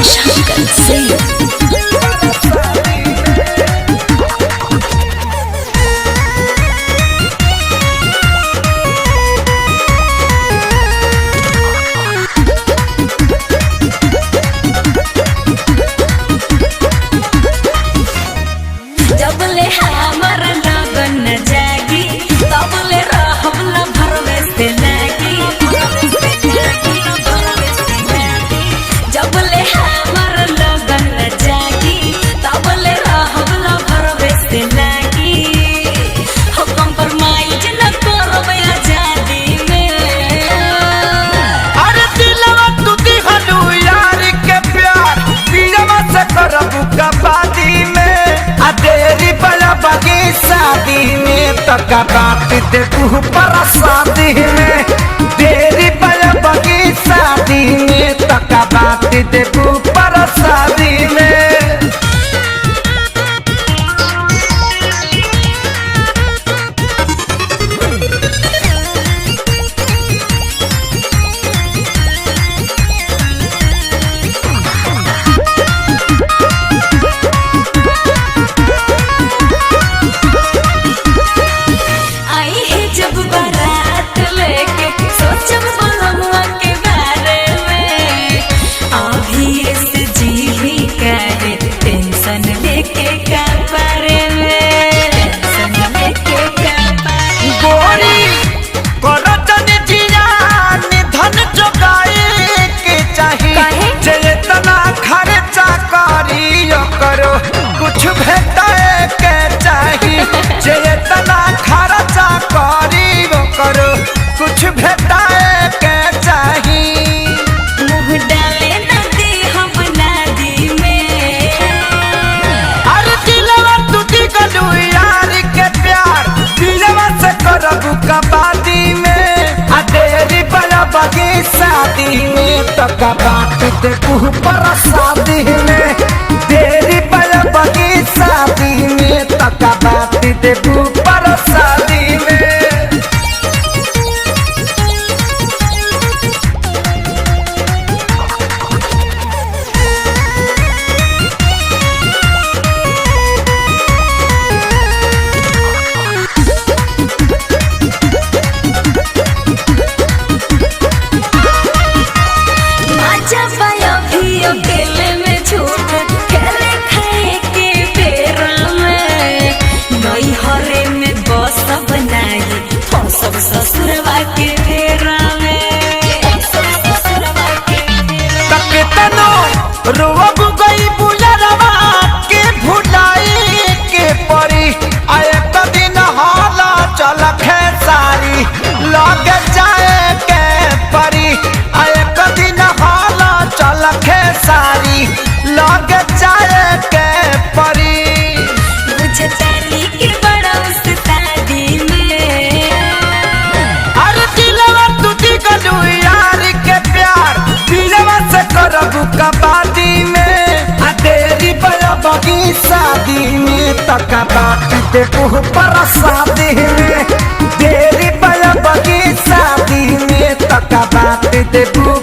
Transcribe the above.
शंकर सिंह। जबले हमर लगन न जागी तबले रहब न भरवे से लागी। जबले हमर लगन न जागी तबले रहब न भरवे से लागी। हो कंप्रोमाइज न करब आजादी में। अरे दिलवा तू दिहलू यार के प्यार दिलवा से करबू कबादी में। देरी बड़ा बगी शादी में तका बात देखू पर शादी में। देरी बड़ा बगी शादी में तका बात देखू पर शादी में। कुछ भेटाए के चाही जेतना खर्चा करी वो करो। कुछ भेटाए के चाही मुँह डाले नदी हम नदी में। अरे दिलवा तू दिगलू यार के प्यार दिलवा से करबू कबादी में। देरी बड़ा बगी शादी में तका बात देखू पर शादी में। देरी बड़ा बगी शादी में तका बात देखू पर शादी में। अकेले में झूठ खेले खाए के बेरा में। नई हरे में बस बनाई सब ससुरवा के फेरा में। तनो रोब गई बुलरवा के भुलाई के परी। आए दिन हाला चल खेसारी लग जाए के परी। आए दिन हाला चल खेसारी लग जाए के परी। बुझताली के बड़ा उस्तादी में। अरे दिलवा तू दिगलू यार के प्यार दिलवा से करबू कबादी में। देरी बड़ा बगी शादी में तका बात देखू पर शादी में। देरी बड़ा बगी शादी में तका बात देखू